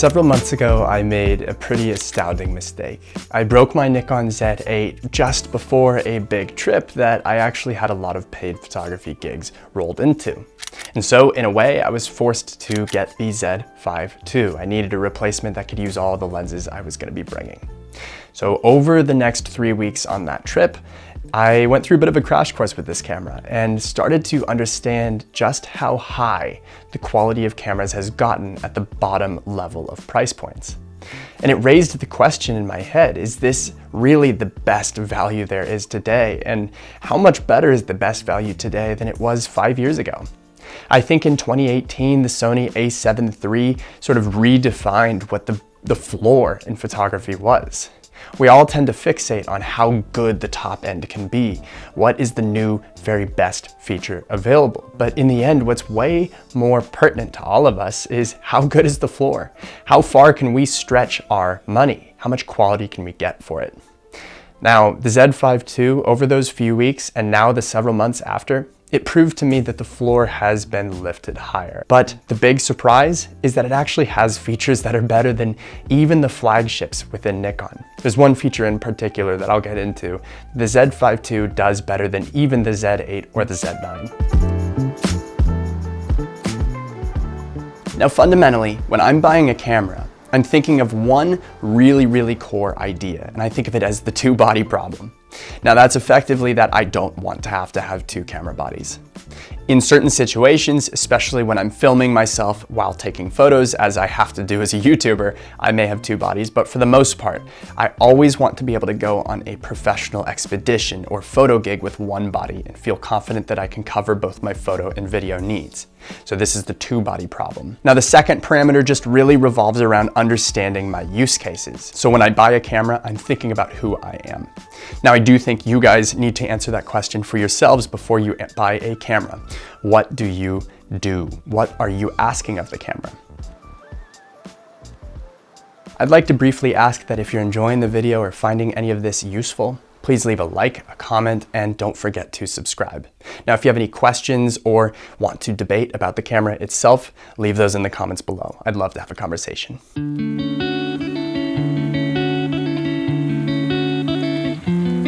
Several months ago, I made a pretty astounding mistake. I broke my Nikon Z8 just before a big trip that I actually had a lot of paid photography gigs rolled into. And so, in a way, I was forced to get the Z5II. I needed a replacement that could use all the lenses I was going to be bringing. So over the next 3 weeks on that trip, I went through a bit of a crash course with this camera and started to understand just how high the quality of cameras has gotten at the bottom level of price points. And it raised the question in my head, is this really the best value there is today? And how much better is the best value today than it was 5 years ago? I think in 2018, the Sony a7 III sort of redefined what the floor in photography was. We all tend to fixate on how good the top end can be. What is the new, very best feature available? But in the end, what's way more pertinent to all of us is how good is the floor? How far can we stretch our money? How much quality can we get for it? Now, the Z5II, over those few weeks and now the several months after, it proved to me that the floor has been lifted higher. But the big surprise is that it actually has features that are better than even the flagships within Nikon. There's one feature in particular that I'll get into. The Z5II does better than even the Z8 or the Z9. Now fundamentally, when I'm buying a camera, I'm thinking of one really core idea, and I think of it as the two-body problem. Now that's effectively that I don't want to have two camera bodies. In certain situations, especially when I'm filming myself while taking photos, as I have to do as a YouTuber, I may have two bodies, but for the most part, I always want to be able to go on a professional expedition or photo gig with one body and feel confident that I can cover both my photo and video needs. So this is the two-body problem. Now the second parameter just really revolves around understanding my use cases. So when I buy a camera, I'm thinking about who I am. Now I do think you guys need to answer that question for yourselves before you buy a camera. What do you do? What are you asking of the camera? I'd like to briefly ask that if you're enjoying the video or finding any of this useful, please leave a like, a comment, and don't forget to subscribe. Now, if you have any questions or want to debate about the camera itself, leave those in the comments below. I'd love to have a conversation.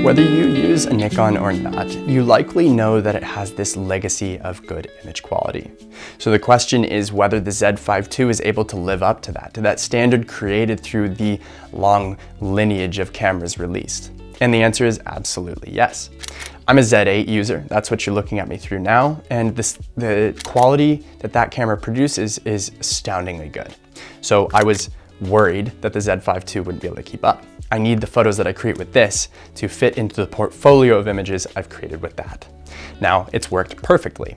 Whether you use a Nikon or not, you likely know that it has this legacy of good image quality. So the question is whether the Z5II is able to live up to that standard created through the long lineage of cameras released. And the answer is absolutely yes. I'm a Z8 user, that's what you're looking at me through now, and the quality that camera produces is astoundingly good. So I was worried that the Z5II wouldn't be able to keep up. I need the photos that I create with this to fit into the portfolio of images I've created with that. Now, it's worked perfectly.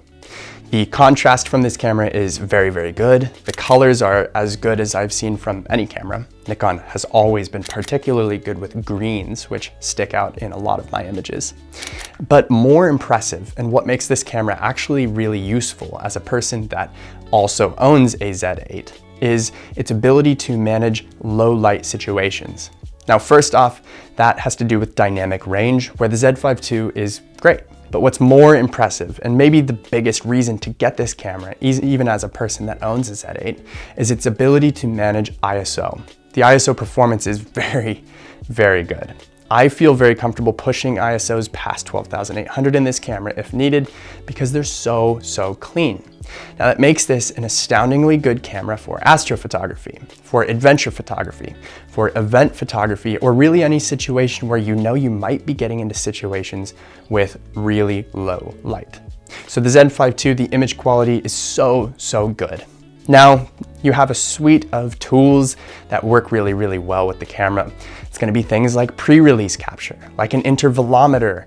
The contrast from this camera is very good. The colors are as good as I've seen from any camera. Nikon has always been particularly good with greens, which stick out in a lot of my images. But more impressive, and what makes this camera actually really useful as a person that also owns a Z8, is its ability to manage low light situations. Now, first off, that has to do with dynamic range, where the Z5II is great. But what's more impressive, and maybe the biggest reason to get this camera, even as a person that owns a Z8, is its ability to manage ISO. The ISO performance is very good. I feel very comfortable pushing ISOs past 12,800 in this camera if needed, because they're so clean. Now that makes this an astoundingly good camera for astrophotography, for adventure photography, for event photography, or really any situation where you know you might be getting into situations with really low light. So the Z5II, the image quality is so good. Now, you have a suite of tools that work really well with the camera. It's gonna be things like pre-release capture, like an intervalometer,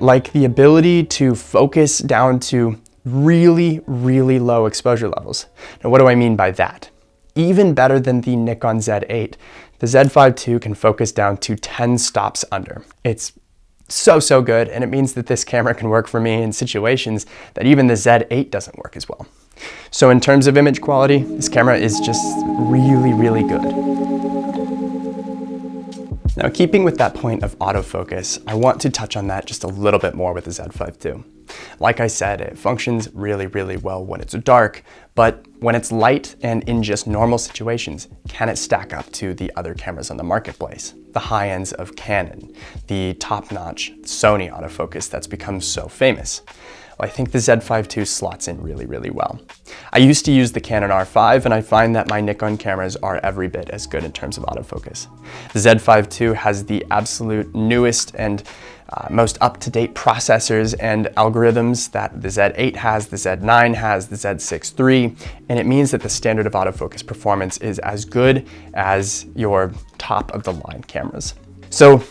like the ability to focus down to really low exposure levels. Now, what do I mean by that? Even better than the Nikon Z8, the Z5II can focus down to 10 stops under. It's so good, and it means that this camera can work for me in situations that even the Z8 doesn't work as well. So in terms of image quality, this camera is just really good. Now, keeping with that point of autofocus, I want to touch on that just a little bit more with the Z5II. Like I said, it functions really, really well when it's dark, but when it's light and in just normal situations, can it stack up to the other cameras on the marketplace? The high ends of Canon, the top-notch Sony autofocus that's become so famous. Well, I think the Z5II slots in really, really well. I used to use the Canon R5, and I find that my Nikon cameras are every bit as good in terms of autofocus. The Z5II has the absolute newest and most up-to-date processors and algorithms that the Z8 has, the Z9 has, the Z6 III, and it means that the standard of autofocus performance is as good as your top-of-the-line cameras. So,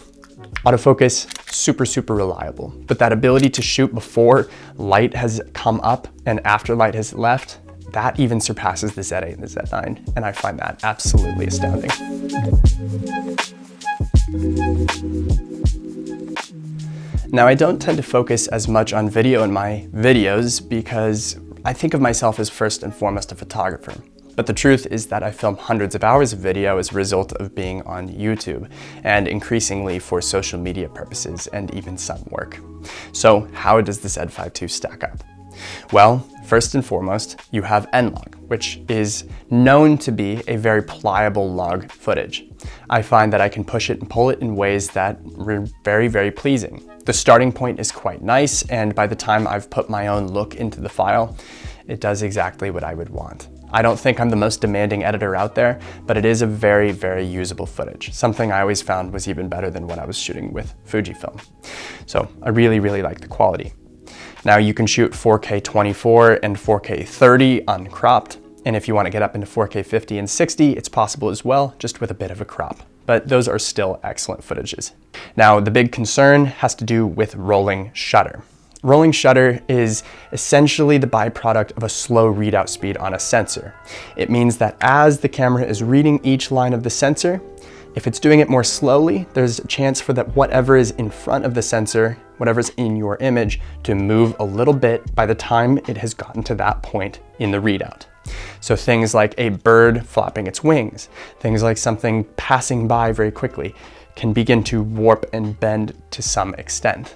autofocus, super, super reliable, but that ability to shoot before light has come up and after light has left, that even surpasses the Z8 and the Z9, and I find that absolutely astounding. Now, I don't tend to focus as much on video in my videos because I think of myself as first and foremost a photographer. But the truth is that I film hundreds of hours of video as a result of being on YouTube, and increasingly for social media purposes and even some work. So how does the Z5II stack up? Well, first and foremost, you have N-Log, which is known to be a very pliable log footage. I find that I can push it and pull it in ways that are very, very pleasing. The starting point is quite nice, and by the time I've put my own look into the file, it does exactly what I would want. I don't think I'm the most demanding editor out there, but it is a very, very usable footage. Something I always found was even better than what I was shooting with Fujifilm. So I really, really like the quality. Now you can shoot 4K 24 and 4K 30 uncropped, and if you want to get up into 4K 50 and 60, it's possible as well, just with a bit of a crop. But those are still excellent footages. Now the big concern has to do with rolling shutter. Rolling shutter is essentially the byproduct of a slow readout speed on a sensor. It means that as the camera is reading each line of the sensor, if it's doing it more slowly, there's a chance for that whatever is in front of the sensor, whatever's in your image, to move a little bit by the time it has gotten to that point in the readout. So things like a bird flapping its wings, things like something passing by very quickly, can begin to warp and bend to some extent.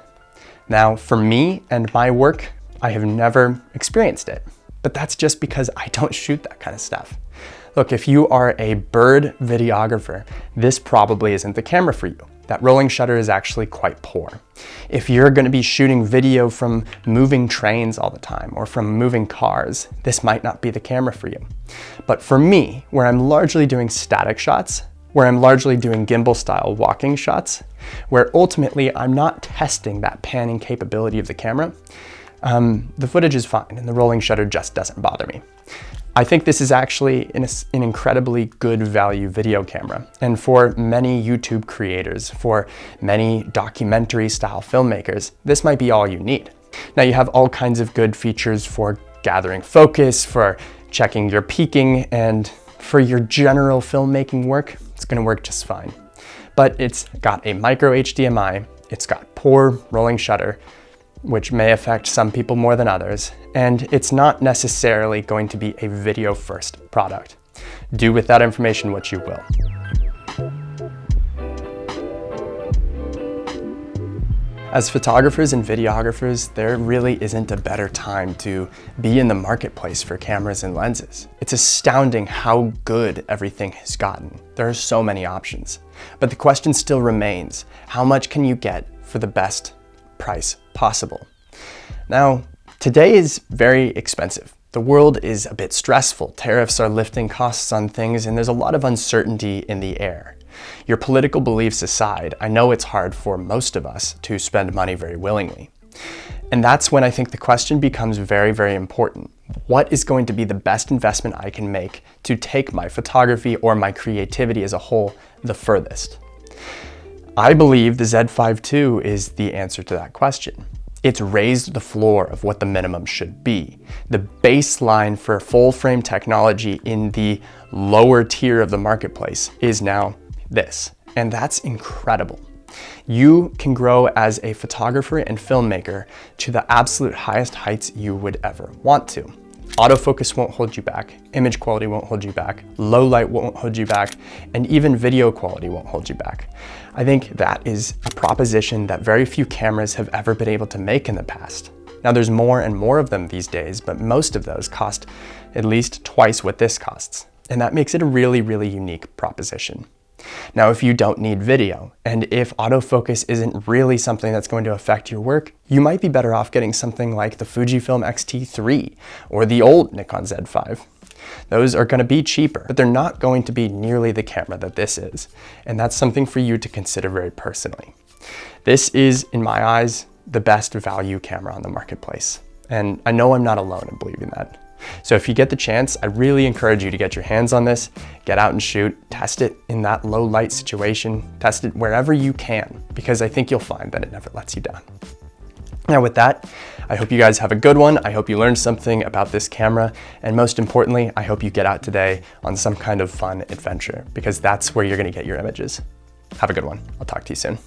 Now, for me and my work, I have never experienced it, but that's just because I don't shoot that kind of stuff. Look, if you are a bird videographer, this probably isn't the camera for you. That rolling shutter is actually quite poor. If you're going to be shooting video from moving trains all the time or from moving cars, this might not be the camera for you. But for me, where I'm largely doing static shots, where I'm largely doing gimbal style walking shots, where ultimately I'm not testing that panning capability of the camera, the footage is fine and the rolling shutter just doesn't bother me. I think this is actually an incredibly good value video camera. And for many YouTube creators, for many documentary style filmmakers, this might be all you need. Now you have all kinds of good features for gathering focus, for checking your peaking, and for your general filmmaking work, it's gonna work just fine. But it's got a micro HDMI, it's got poor rolling shutter, which may affect some people more than others, and it's not necessarily going to be a video first product. Do with that information what you will. As photographers and videographers, there really isn't a better time to be in the marketplace for cameras and lenses. It's astounding how good everything has gotten. There are so many options. But the question still remains, how much can you get for the best price possible? Now, today is very expensive. The world is a bit stressful. Tariffs are lifting costs on things, and there's a lot of uncertainty in the air. Your political beliefs aside, I know it's hard for most of us to spend money very willingly. And that's when I think the question becomes very, very important. What is going to be the best investment I can make to take my photography or my creativity as a whole the furthest? I believe the Z5II is the answer to that question. It's raised the floor of what the minimum should be. The baseline for full frame technology in the lower tier of the marketplace is now this, and that's incredible. You can grow as a photographer and filmmaker to the absolute highest heights you would ever want to. Autofocus won't hold you back, image quality won't hold you back, low light won't hold you back, and even video quality won't hold you back. I think that is a proposition that very few cameras have ever been able to make in the past. Now there's more and more of them these days, but most of those cost at least twice what this costs. And that makes it a really, really unique proposition. Now, if you don't need video, and if autofocus isn't really something that's going to affect your work, you might be better off getting something like the Fujifilm X-T5 or the old Nikon Z5. Those are going to be cheaper, but they're not going to be nearly the camera that this is. And that's something for you to consider very personally. This is, in my eyes, the best value camera on the marketplace. And I know I'm not alone in believing that. So if you get the chance, I really encourage you to get your hands on this, get out and shoot, test it in that low light situation, test it wherever you can, because I think you'll find that it never lets you down. Now with that, I hope you guys have a good one. I hope you learned something about this camera. And most importantly, I hope you get out today on some kind of fun adventure, because that's where you're gonna get your images. Have a good one. I'll talk to you soon.